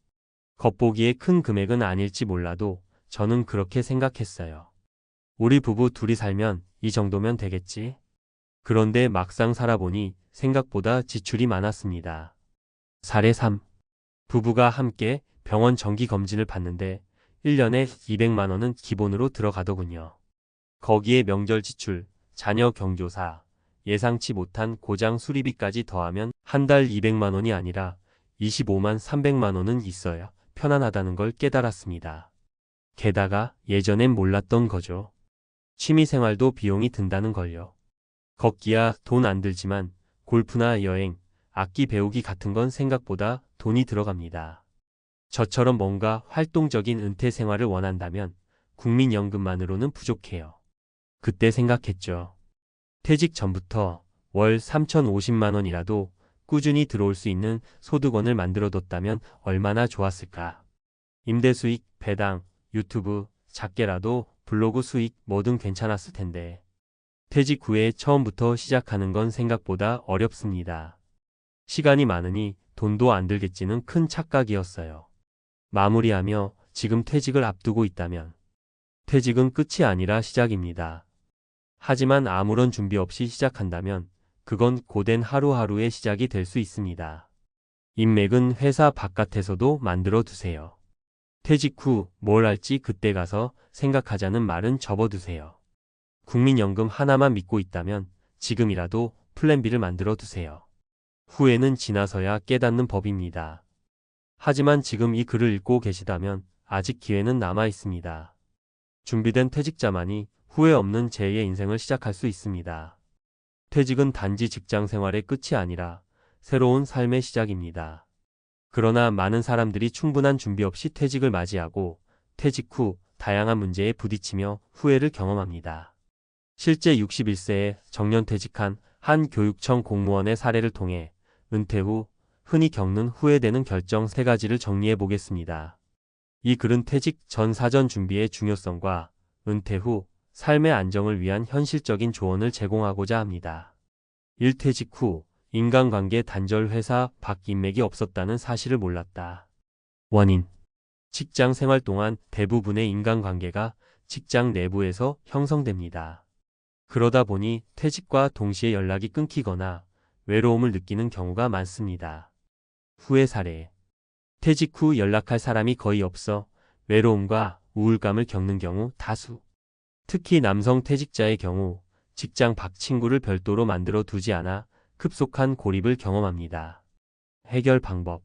겉보기에 큰 금액은 아닐지 몰라도 저는 그렇게 생각했어요. 우리 부부 둘이 살면 이 정도면 되겠지? 그런데 막상 살아보니 생각보다 지출이 많았습니다. 사례 3. 부부가 함께 병원 정기 검진을 받는데 1년에 200만 원은 기본으로 들어가더군요. 거기에 명절 지출, 자녀 경조사, 예상치 못한 고장 수리비까지 더하면 한 달 200만 원이 아니라 25만 300만 원은 있어야 편안하다는 걸 깨달았습니다. 게다가 예전엔 몰랐던 거죠. 취미생활도 비용이 든다는 걸요. 걷기야 돈 안 들지만 골프나 여행, 악기 배우기 같은 건 생각보다 돈이 들어갑니다. 저처럼 뭔가 활동적인 은퇴 생활을 원한다면 국민연금만으로는 부족해요. 그때 생각했죠. 퇴직 전부터 월 3,050만 원이라도 꾸준히 들어올 수 있는 소득원을 만들어뒀다면 얼마나 좋았을까. 임대 수익, 배당, 유튜브, 작게라도 블로그 수익 뭐든 괜찮았을 텐데. 퇴직 후에 처음부터 시작하는 건 생각보다 어렵습니다. 시간이 많으니 돈도 안 들겠지는 큰 착각이었어요. 마무리하며 지금 퇴직을 앞두고 있다면 퇴직은 끝이 아니라 시작입니다. 하지만 아무런 준비 없이 시작한다면 그건 고된 하루하루의 시작이 될 수 있습니다. 인맥은 회사 바깥에서도 만들어 두세요. 퇴직 후 뭘 할지 그때 가서 생각하자는 말은 접어두세요. 국민연금 하나만 믿고 있다면 지금이라도 플랜 B를 만들어 두세요. 후회는 지나서야 깨닫는 법입니다. 하지만 지금 이 글을 읽고 계시다면 아직 기회는 남아 있습니다. 준비된 퇴직자만이 후회 없는 제2의 인생을 시작할 수 있습니다. 퇴직은 단지 직장 생활의 끝이 아니라 새로운 삶의 시작입니다. 그러나 많은 사람들이 충분한 준비 없이 퇴직을 맞이하고 퇴직 후 다양한 문제에 부딪히며 후회를 경험합니다. 실제 61세에 정년퇴직한 한 교육청 공무원의 사례를 통해 은퇴 후 흔히 겪는 후회되는 결정 3가지를 정리해 보겠습니다. 이 글은 퇴직 전 사전 준비의 중요성과 은퇴 후 삶의 안정을 위한 현실적인 조언을 제공하고자 합니다. 1. 퇴직 후 인간관계 단절 회사 밖 인맥이 없었다는 사실을 몰랐다. 원인. 직장 생활 동안 대부분의 인간관계가 직장 내부에서 형성됩니다. 그러다 보니 퇴직과 동시에 연락이 끊기거나 외로움을 느끼는 경우가 많습니다. 후회 사례. 퇴직 후 연락할 사람이 거의 없어 외로움과 우울감을 겪는 경우 다수. 특히 남성 퇴직자의 경우 직장 밖 친구를 별도로 만들어 두지 않아 급속한 고립을 경험합니다. 해결 방법.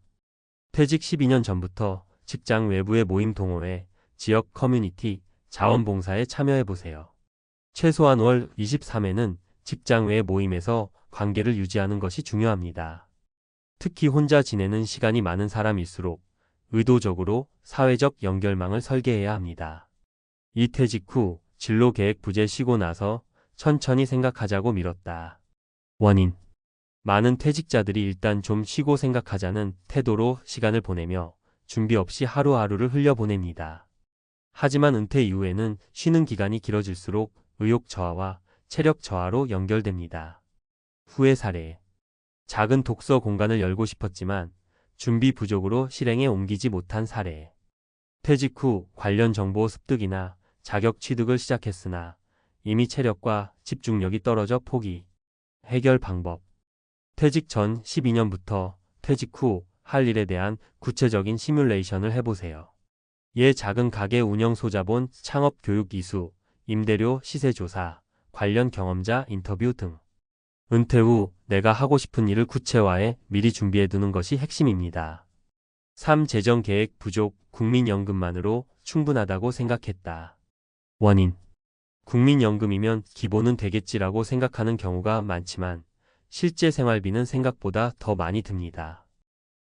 퇴직 12년 전부터 직장 외부의 모임 동호회, 지역 커뮤니티, 자원봉사에 참여해보세요. 최소한 월 23회는 직장 외 모임에서 관계를 유지하는 것이 중요합니다. 특히 혼자 지내는 시간이 많은 사람일수록 의도적으로 사회적 연결망을 설계해야 합니다. 이 퇴직 후 진로 계획 부재 쉬고 나서 천천히 생각하자고 미뤘다. 원인. 많은 퇴직자들이 일단 좀 쉬고 생각하자는 태도로 시간을 보내며 준비 없이 하루하루를 흘려보냅니다. 하지만 은퇴 이후에는 쉬는 기간이 길어질수록 의욕 저하와 체력 저하로 연결됩니다. 후의 사례. 작은 독서 공간을 열고 싶었지만 준비 부족으로 실행에 옮기지 못한 사례. 퇴직 후 관련 정보 습득이나 자격 취득을 시작했으나 이미 체력과 집중력이 떨어져 포기. 해결 방법. 퇴직 전 12년부터 퇴직 후 할 일에 대한 구체적인 시뮬레이션을 해보세요. 작은 가게 운영 소자본, 창업 교육 이수, 임대료 시세 조사, 관련 경험자 인터뷰 등. 은퇴 후 내가 하고 싶은 일을 구체화해 미리 준비해두는 것이 핵심입니다. 3. 재정 계획 부족, 국민연금만으로 충분하다고 생각했다. 원인. 국민연금이면 기본은 되겠지라고 생각하는 경우가 많지만 실제 생활비는 생각보다 더 많이 듭니다.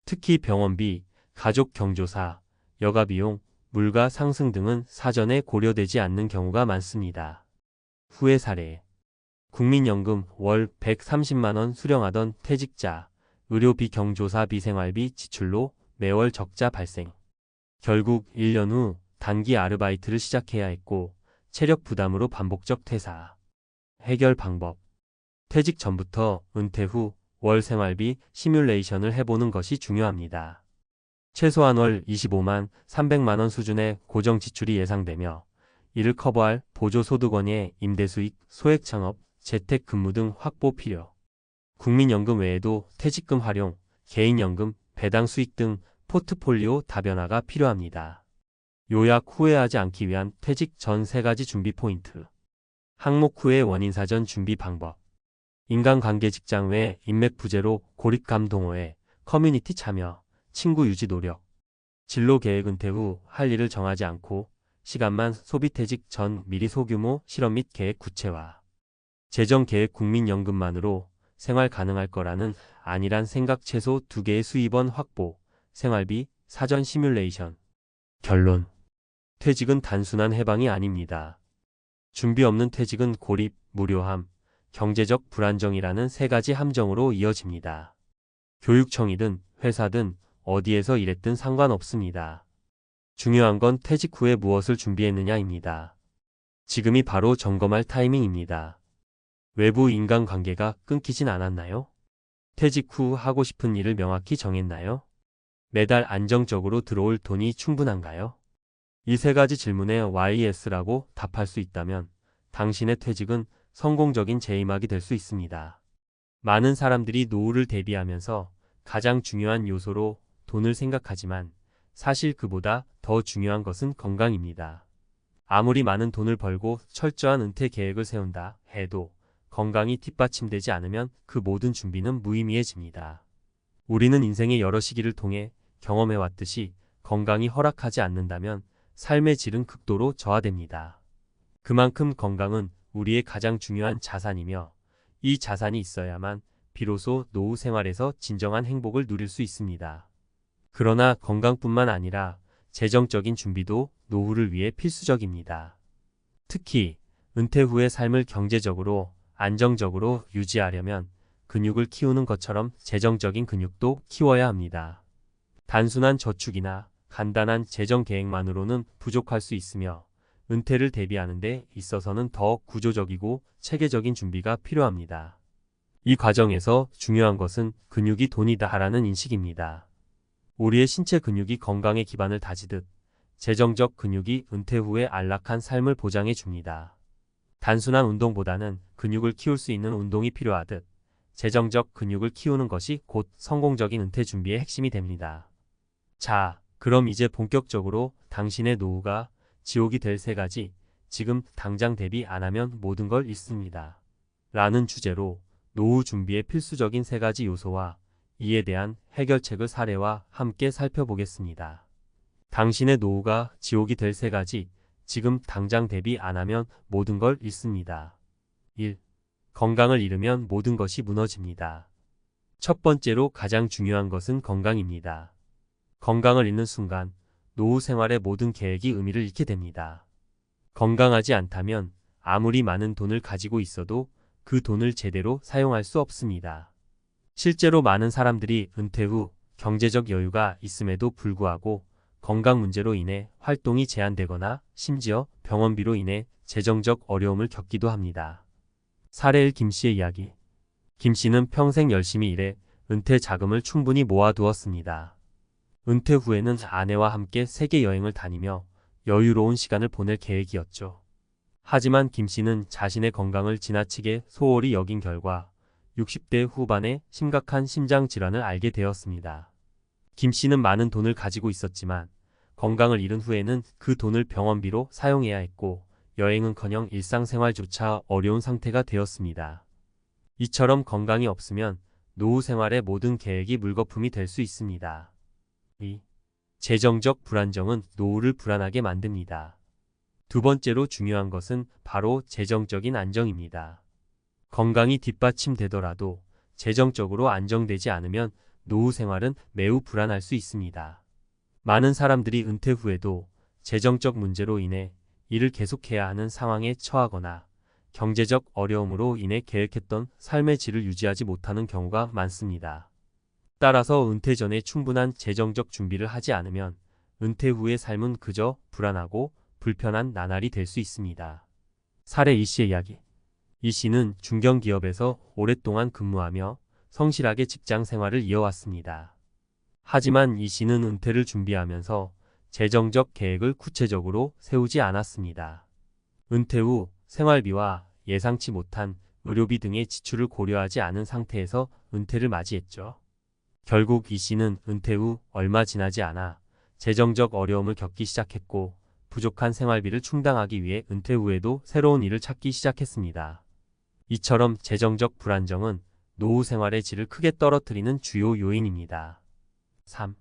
특히 병원비, 가족 경조사, 여가비용, 물가 상승 등은 사전에 고려되지 않는 경우가 많습니다. 후의 사례. 국민연금 월 130만원 수령하던 퇴직자, 의료비 경조사비 생활비 지출로 매월 적자 발생. 결국 1년 후 단기 아르바이트를 시작해야 했고 체력 부담으로 반복적 퇴사. 해결 방법. 퇴직 전부터 은퇴 후 월 생활비 시뮬레이션을 해보는 것이 중요합니다. 최소한 월 25만 300만원 수준의 고정 지출이 예상되며 이를 커버할 보조소득원의 임대수익, 소액창업, 재택근무 등 확보 필요. 국민연금 외에도 퇴직금 활용, 개인연금, 배당 수익 등 포트폴리오 다변화가 필요합니다. 요약. 후회하지 않기 위한 퇴직 전 3가지 준비 포인트. 항목 후의 원인사전 준비 방법. 인간관계 직장 외 인맥 부재로 고립감 동호회, 커뮤니티 참여, 친구 유지 노력. 진로 계획. 은퇴 후 할 일을 정하지 않고 시간만 소비. 퇴직 전 미리 소규모 실험 및 계획 구체화. 재정 계획. 국민연금만으로 생활 가능할 거라는 아니란 생각. 최소 2개의 수입원 확보, 생활비, 사전 시뮬레이션. 결론. 퇴직은 단순한 해방이 아닙니다. 준비 없는 퇴직은 고립, 무료함, 경제적 불안정이라는 3가지 함정으로 이어집니다. 교육청이든 회사든 어디에서 일했든 상관없습니다. 중요한 건 퇴직 후에 무엇을 준비했느냐입니다. 지금이 바로 점검할 타이밍입니다. 외부 인간관계가 끊기진 않았나요? 퇴직 후 하고 싶은 일을 명확히 정했나요? 매달 안정적으로 들어올 돈이 충분한가요? 이 3가지 질문에 YS라고 답할 수 있다면 당신의 퇴직은 성공적인 재임하기 될 수 있습니다. 많은 사람들이 노후를 대비하면서 가장 중요한 요소로 돈을 생각하지만 사실 그보다 더 중요한 것은 건강입니다. 아무리 많은 돈을 벌고 철저한 은퇴 계획을 세운다 해도 건강이 뒷받침되지 않으면 그 모든 준비는 무의미해집니다. 우리는 인생의 여러 시기를 통해 경험해왔듯이 건강이 허락하지 않는다면 삶의 질은 극도로 저하됩니다. 그만큼 건강은 우리의 가장 중요한 자산이며 이 자산이 있어야만 비로소 노후 생활에서 진정한 행복을 누릴 수 있습니다. 그러나 건강뿐만 아니라 재정적인 준비도 노후를 위해 필수적입니다. 특히 은퇴 후의 삶을 경제적으로 안정적으로 유지하려면 근육을 키우는 것처럼 재정적인 근육도 키워야 합니다. 단순한 저축이나 간단한 재정 계획만으로는 부족할 수 있으며 은퇴를 대비하는 데 있어서는 더 구조적이고 체계적인 준비가 필요합니다. 이 과정에서 중요한 것은 근육이 돈이다라는 인식입니다. 우리의 신체 근육이 건강의 기반을 다지듯 재정적 근육이 은퇴 후의 안락한 삶을 보장해 줍니다. 단순한 운동보다는 근육을 키울 수 있는 운동이 필요하듯 재정적 근육을 키우는 것이 곧 성공적인 은퇴 준비의 핵심이 됩니다. 자, 그럼 이제 본격적으로 당신의 노후가 지옥이 될 3가지, 지금 당장 대비 안 하면 모든 걸 잃습니다. 라는 주제로 노후 준비의 필수적인 3가지 요소와 이에 대한 해결책을 사례와 함께 살펴보겠습니다. 당신의 노후가 지옥이 될 3가지, 지금 당장 대비 안 하면 모든 걸 잃습니다. 1. 건강을 잃으면 모든 것이 무너집니다. 첫 번째로 가장 중요한 것은 건강입니다. 건강을 잃는 순간 노후 생활의 모든 계획이 의미를 잃게 됩니다. 건강하지 않다면 아무리 많은 돈을 가지고 있어도 그 돈을 제대로 사용할 수 없습니다. 실제로 많은 사람들이 은퇴 후 경제적 여유가 있음에도 불구하고 건강 문제로 인해 활동이 제한되거나 심지어 병원비로 인해 재정적 어려움을 겪기도 합니다. 사례 1 김씨의 이야기. 김씨는 평생 열심히 일해 은퇴 자금을 충분히 모아두었습니다. 은퇴 후에는 아내와 함께 세계 여행을 다니며 여유로운 시간을 보낼 계획이었죠. 하지만 김씨는 자신의 건강을 지나치게 소홀히 여긴 결과 60대 후반에 심각한 심장 질환을 앓게 되었습니다. 김씨는 많은 돈을 가지고 있었지만 건강을 잃은 후에는 그 돈을 병원비로 사용해야 했고 여행은커녕 일상생활조차 어려운 상태가 되었습니다. 이처럼 건강이 없으면 노후 생활의 모든 계획이 물거품이 될 수 있습니다. 2. 재정적 불안정은 노후를 불안하게 만듭니다. 두 번째로 중요한 것은 바로 재정적인 안정입니다. 건강이 뒷받침되더라도 재정적으로 안정되지 않으면 노후 생활은 매우 불안할 수 있습니다. 많은 사람들이 은퇴 후에도 재정적 문제로 인해 일을 계속해야 하는 상황에 처하거나 경제적 어려움으로 인해 계획했던 삶의 질을 유지하지 못하는 경우가 많습니다. 따라서 은퇴 전에 충분한 재정적 준비를 하지 않으면 은퇴 후의 삶은 그저 불안하고 불편한 나날이 될 수 있습니다. 사례 이 씨의 이야기. 이 씨는 중견기업에서 오랫동안 근무하며 성실하게 직장 생활을 이어왔습니다. 하지만 이 씨는 은퇴를 준비하면서 재정적 계획을 구체적으로 세우지 않았습니다. 은퇴 후 생활비와 예상치 못한 의료비 등의 지출을 고려하지 않은 상태에서 은퇴를 맞이했죠. 결국 이 씨는 은퇴 후 얼마 지나지 않아 재정적 어려움을 겪기 시작했고 부족한 생활비를 충당하기 위해 은퇴 후에도 새로운 일을 찾기 시작했습니다. 이처럼 재정적 불안정은 노후 생활의 질을 크게 떨어뜨리는 주요 요인입니다. 3.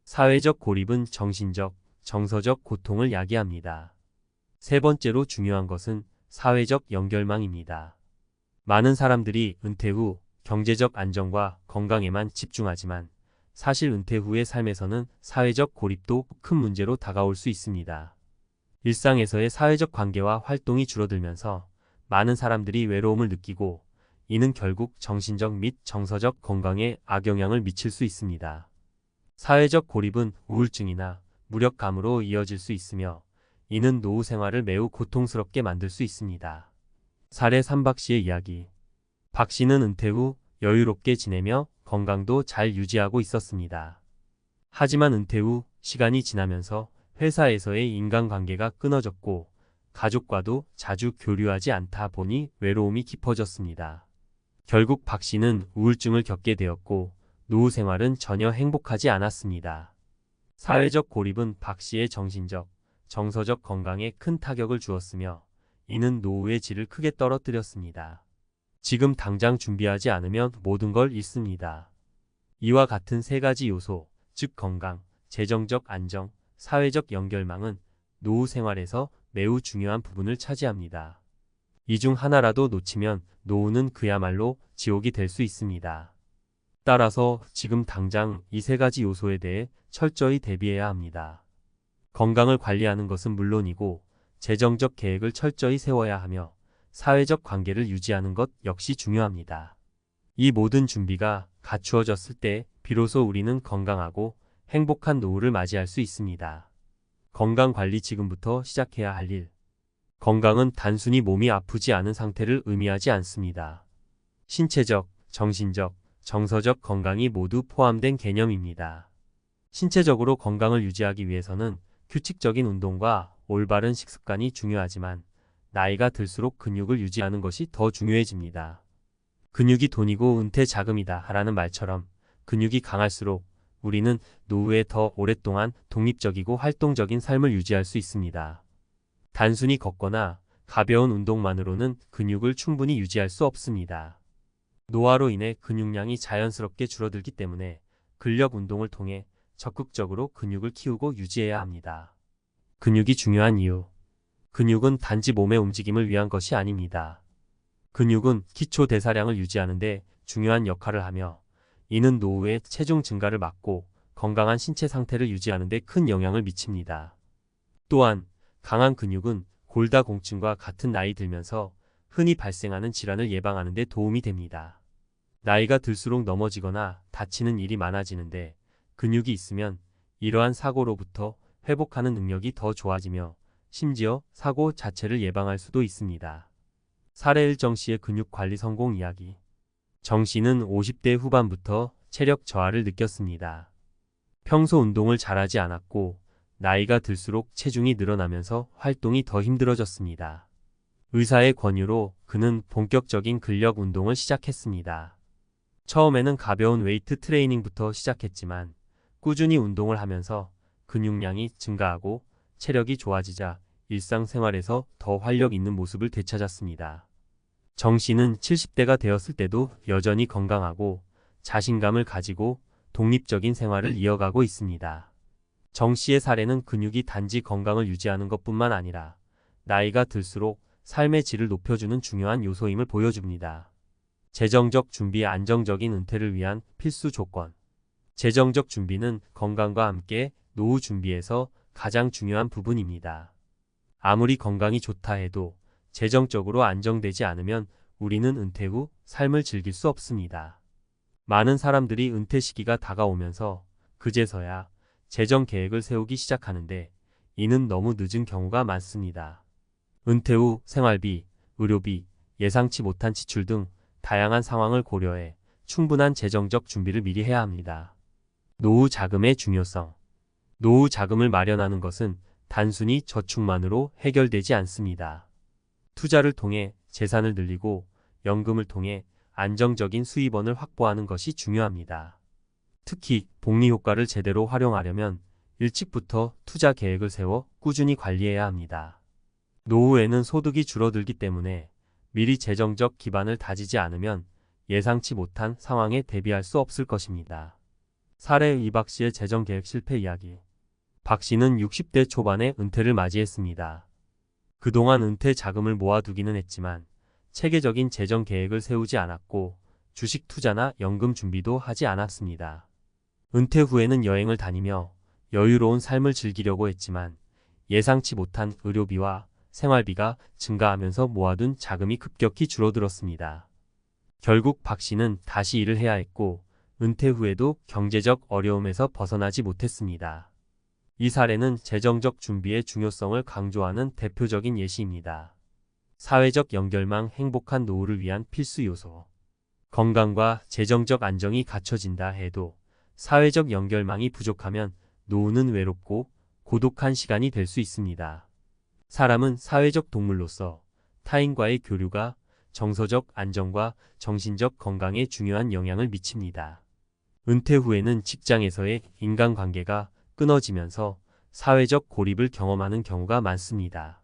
사회적 고립은 정신적, 정서적 고통을 야기합니다. 세 번째로 중요한 것은 사회적 연결망입니다. 많은 사람들이 은퇴 후 경제적 안정과 건강에만 집중하지만 사실 은퇴 후의 삶에서는 사회적 고립도 큰 문제로 다가올 수 있습니다. 일상에서의 사회적 관계와 활동이 줄어들면서 많은 사람들이 외로움을 느끼고 이는 결국 정신적 및 정서적 건강에 악영향을 미칠 수 있습니다. 사회적 고립은 우울증이나 무력감으로 이어질 수 있으며 이는 노후 생활을 매우 고통스럽게 만들 수 있습니다. 사례 3 박 씨의 이야기. 박 씨는 은퇴 후 여유롭게 지내며 건강도 잘 유지하고 있었습니다. 하지만 은퇴 후 시간이 지나면서 회사에서의 인간관계가 끊어졌고 가족과도 자주 교류하지 않다 보니 외로움이 깊어졌습니다. 결국 박 씨는 우울증을 겪게 되었고 노후 생활은 전혀 행복하지 않았습니다. 사회적 고립은 박 씨의 정신적, 정서적 건강에 큰 타격을 주었으며 이는 노후의 질을 크게 떨어뜨렸습니다. 지금 당장 준비하지 않으면 모든 걸 잃습니다. 이와 같은 세 가지 요소, 즉 건강, 재정적 안정, 사회적 연결망은 노후 생활에서 매우 중요한 부분을 차지합니다. 이 중 하나라도 놓치면 노후는 그야말로 지옥이 될 수 있습니다. 따라서 지금 당장 이 세 가지 요소에 대해 철저히 대비해야 합니다. 건강을 관리하는 것은 물론이고 재정적 계획을 철저히 세워야 하며 사회적 관계를 유지하는 것 역시 중요합니다. 이 모든 준비가 갖추어졌을 때 비로소 우리는 건강하고 행복한 노후를 맞이할 수 있습니다. 건강 관리 지금부터 시작해야 할 일. 건강은 단순히 몸이 아프지 않은 상태를 의미하지 않습니다. 신체적, 정신적, 정서적 건강이 모두 포함된 개념입니다. 신체적으로 건강을 유지하기 위해서는 규칙적인 운동과 올바른 식습관이 중요하지만 나이가 들수록 근육을 유지하는 것이 더 중요해집니다. 근육이 돈이고 은퇴 자금이다 라는 말처럼 근육이 강할수록 우리는 노후에 더 오랫동안 독립적이고 활동적인 삶을 유지할 수 있습니다. 단순히 걷거나 가벼운 운동만으로는 근육을 충분히 유지할 수 없습니다. 노화로 인해 근육량이 자연스럽게 줄어들기 때문에 근력 운동을 통해 적극적으로 근육을 키우고 유지해야 합니다. 근육이 중요한 이유. 근육은 단지 몸의 움직임을 위한 것이 아닙니다. 근육은 기초 대사량을 유지하는 데 중요한 역할을 하며 이는 노후의 체중 증가를 막고 건강한 신체 상태를 유지하는 데 큰 영향을 미칩니다. 또한 강한 근육은 골다공증과 같은 나이 들면서 흔히 발생하는 질환을 예방하는 데 도움이 됩니다. 나이가 들수록 넘어지거나 다치는 일이 많아지는데 근육이 있으면 이러한 사고로부터 회복하는 능력이 더 좋아지며 심지어 사고 자체를 예방할 수도 있습니다. 사례 1 정씨의 근육 관리 성공 이야기. 정씨는 50대 후반부터 체력 저하를 느꼈습니다. 평소 운동을 잘하지 않았고 나이가 들수록 체중이 늘어나면서 활동이 더 힘들어졌습니다. 의사의 권유로 그는 본격적인 근력 운동을 시작했습니다. 처음에는 가벼운 웨이트 트레이닝부터 시작했지만 꾸준히 운동을 하면서 근육량이 증가하고 체력이 좋아지자 일상생활에서 더 활력 있는 모습을 되찾았습니다. 정 씨는 70대가 되었을 때도 여전히 건강하고 자신감을 가지고 독립적인 생활을 이어가고 있습니다. 정 씨의 사례는 근육이 단지 건강을 유지하는 것뿐만 아니라 나이가 들수록 삶의 질을 높여주는 중요한 요소임을 보여줍니다. 재정적 준비. 안정적인 은퇴를 위한 필수 조건. 재정적 준비는 건강과 함께 노후 준비에서 가장 중요한 부분입니다. 아무리 건강이 좋다 해도 재정적으로 안정되지 않으면 우리는 은퇴 후 삶을 즐길 수 없습니다. 많은 사람들이 은퇴 시기가 다가오면서 그제서야 재정 계획을 세우기 시작하는데 이는 너무 늦은 경우가 많습니다. 은퇴 후 생활비, 의료비, 예상치 못한 지출 등 다양한 상황을 고려해 충분한 재정적 준비를 미리 해야 합니다. 노후 자금의 중요성. 노후 자금을 마련하는 것은 단순히 저축만으로 해결되지 않습니다. 투자를 통해 재산을 늘리고 연금을 통해 안정적인 수입원을 확보하는 것이 중요합니다. 특히 복리 효과를 제대로 활용하려면 일찍부터 투자 계획을 세워 꾸준히 관리해야 합니다. 노후에는 소득이 줄어들기 때문에 미리 재정적 기반을 다지지 않으면 예상치 못한 상황에 대비할 수 없을 것입니다. 사례 2 박 씨의 재정 계획 실패 이야기. 박 씨는 60대 초반에 은퇴를 맞이했습니다. 그동안 은퇴 자금을 모아두기는 했지만 체계적인 재정 계획을 세우지 않았고 주식 투자나 연금 준비도 하지 않았습니다. 은퇴 후에는 여행을 다니며 여유로운 삶을 즐기려고 했지만 예상치 못한 의료비와 생활비가 증가하면서 모아둔 자금이 급격히 줄어들었습니다. 결국 박 씨는 다시 일을 해야 했고 은퇴 후에도 경제적 어려움에서 벗어나지 못했습니다. 이 사례는 재정적 준비의 중요성을 강조하는 대표적인 예시입니다. 사회적 연결망. 행복한 노후를 위한 필수 요소. 건강과 재정적 안정이 갖춰진다 해도 사회적 연결망이 부족하면 노후는 외롭고 고독한 시간이 될 수 있습니다. 사람은 사회적 동물로서 타인과의 교류가 정서적 안정과 정신적 건강에 중요한 영향을 미칩니다. 은퇴 후에는 직장에서의 인간관계가 끊어지면서 사회적 고립을 경험하는 경우가 많습니다.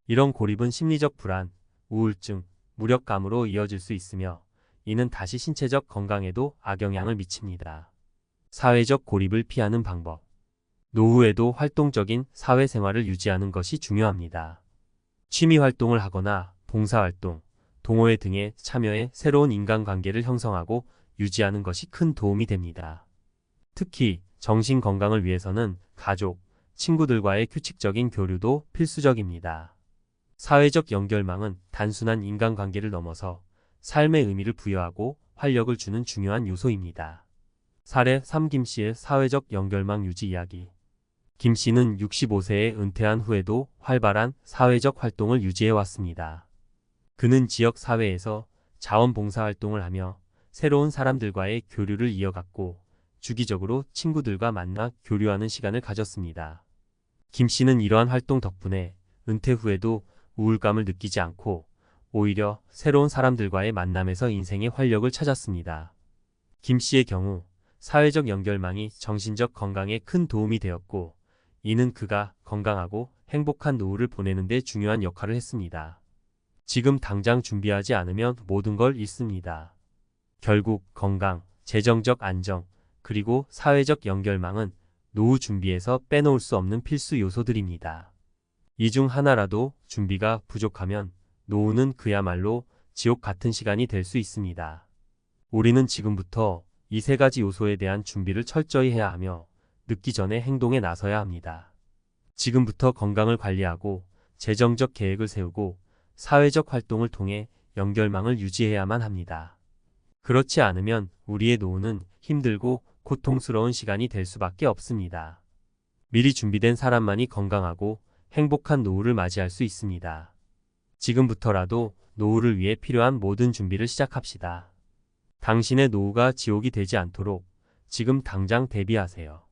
이런 고립은 심리적 불안, 우울증, 무력감으로 이어질 수 있으며 이는 다시 신체적 건강에도 악영향을 미칩니다. 사회적 고립을 피하는 방법. 노후에도 활동적인 사회생활을 유지하는 것이 중요합니다. 취미활동을 하거나 봉사활동, 동호회 등에 참여해 새로운 인간관계를 형성하고 유지하는 것이 큰 도움이 됩니다. 특히 정신건강을 위해서는 가족, 친구들과의 규칙적인 교류도 필수적입니다. 사회적 연결망은 단순한 인간관계를 넘어서 삶의 의미를 부여하고 활력을 주는 중요한 요소입니다. 사례 3 김 씨의 사회적 연결망 유지 이야기. 김 씨는 65세에 은퇴한 후에도 활발한 사회적 활동을 유지해 왔습니다. 그는 지역 사회에서 자원봉사활동을 하며 새로운 사람들과의 교류를 이어갔고 주기적으로 친구들과 만나 교류하는 시간을 가졌습니다. 김 씨는 이러한 활동 덕분에 은퇴 후에도 우울감을 느끼지 않고 오히려 새로운 사람들과의 만남에서 인생의 활력을 찾았습니다. 김 씨의 경우 사회적 연결망이 정신적 건강에 큰 도움이 되었고 이는 그가 건강하고 행복한 노후를 보내는 데 중요한 역할을 했습니다. 지금 당장 준비하지 않으면 모든 걸 잃습니다. 결국 건강, 재정적 안정, 그리고 사회적 연결망은 노후 준비에서 빼놓을 수 없는 필수 요소들입니다. 이 중 하나라도 준비가 부족하면 노후는 그야말로 지옥 같은 시간이 될 수 있습니다. 우리는 지금부터 이 세 가지 요소에 대한 준비를 철저히 해야 하며 늦기 전에 행동에 나서야 합니다. 지금부터 건강을 관리하고 재정적 계획을 세우고 사회적 활동을 통해 연결망을 유지해야만 합니다. 그렇지 않으면 우리의 노후는 힘들고 고통스러운 시간이 될 수밖에 없습니다. 미리 준비된 사람만이 건강하고 행복한 노후를 맞이할 수 있습니다. 지금부터라도 노후를 위해 필요한 모든 준비를 시작합시다. 당신의 노후가 지옥이 되지 않도록 지금 당장 대비하세요.